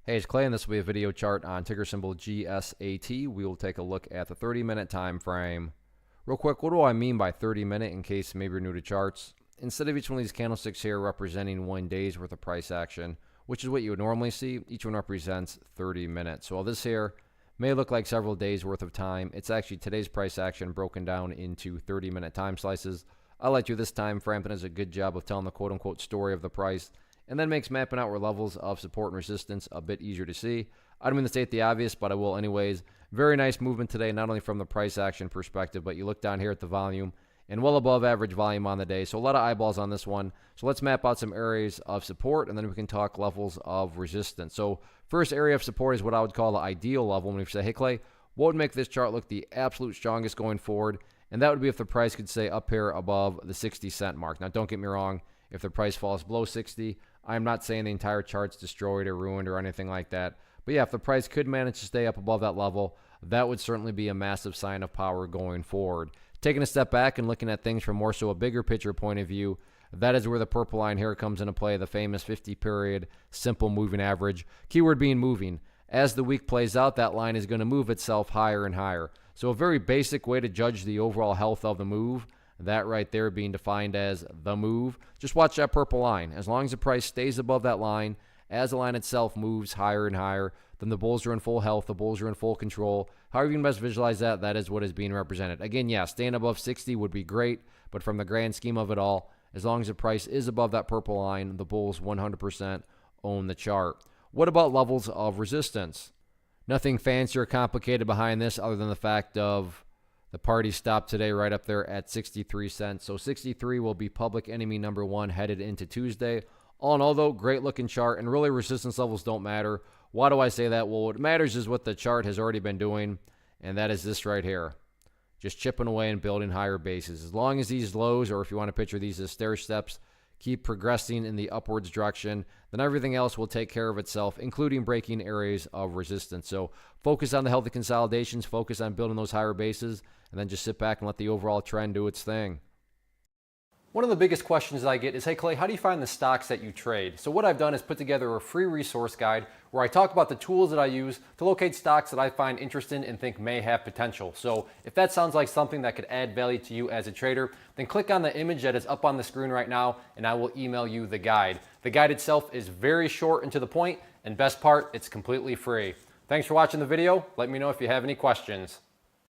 Hey, it's Clay, and this will be a video chart on ticker symbol GSAT. We will take a look at the 30-minute time frame. Real quick, what do I mean by 30-minute in case maybe you're new to charts? Instead of each one of these candlesticks here representing 1 day's worth of price action, which is what you would normally see, each one represents 30 minutes. So while this here may look like several days worth of time, it's actually today's price action broken down into 30-minute time slices. I like to this time frame that does a good job of telling the quote-unquote story of the price, and then makes mapping out where levels of support and resistance a bit easier to see. I don't mean to state the obvious, but I will anyways. Very nice movement today, not only from the price action perspective, but you look down here at the volume, and well above average volume on the day. So a lot of eyeballs on this one. So let's map out some areas of support, and then we can talk levels of resistance. So first area of support is what I would call the ideal level. When we say, hey Clay, what would make this chart look the absolute strongest going forward? And that would be if the price could stay up here above the 60-cent mark. Now don't get me wrong, if the price falls below 60, I'm not saying the entire chart's destroyed or ruined or anything like that. But yeah, if the price could manage to stay up above that level, that would certainly be a massive sign of power going forward. Taking a step back and looking at things from more so a bigger picture point of view, that is where the purple line here comes into play, the famous 50-period simple moving average. Keyword being moving. As the week plays out, that line is going to move itself higher and higher. So a very basic way to judge the overall health of the move, that right there being defined as the move. Just watch that purple line. As long as the price stays above that line, as the line itself moves higher and higher, then the bulls are in full health, the bulls are in full control. However you can best visualize that, that is what is being represented. Again, yeah, staying above 60 would be great, but from the grand scheme of it all, as long as the price is above that purple line, the bulls 100% own the chart. What about levels of resistance? Nothing fancy or complicated behind this other than the fact of the party stopped today right up there at 63 cents. So 63 will be public enemy number 1 headed into Tuesday. All in all, though, great looking chart, and really resistance levels don't matter. Why do I say that? Well, what matters is what the chart has already been doing, and that is this right here. Just chipping away and building higher bases. As long as these lows, or if you want to picture these as stair steps, keep progressing in the upwards direction, then everything else will take care of itself, including breaking areas of resistance. So focus on the healthy consolidations, focus on building those higher bases, and then just sit back and let the overall trend do its thing. One of the biggest questions I get is, hey Clay, how do you find the stocks that you trade? So what I've done is put together a free resource guide where I talk about the tools that I use to locate stocks that I find interesting and think may have potential. So if that sounds like something that could add value to you as a trader, then click on the image that is up on the screen right now and I will email you the guide. The guide itself is very short and to the point, and best part, it's completely free. Thanks for watching the video. Let me know if you have any questions.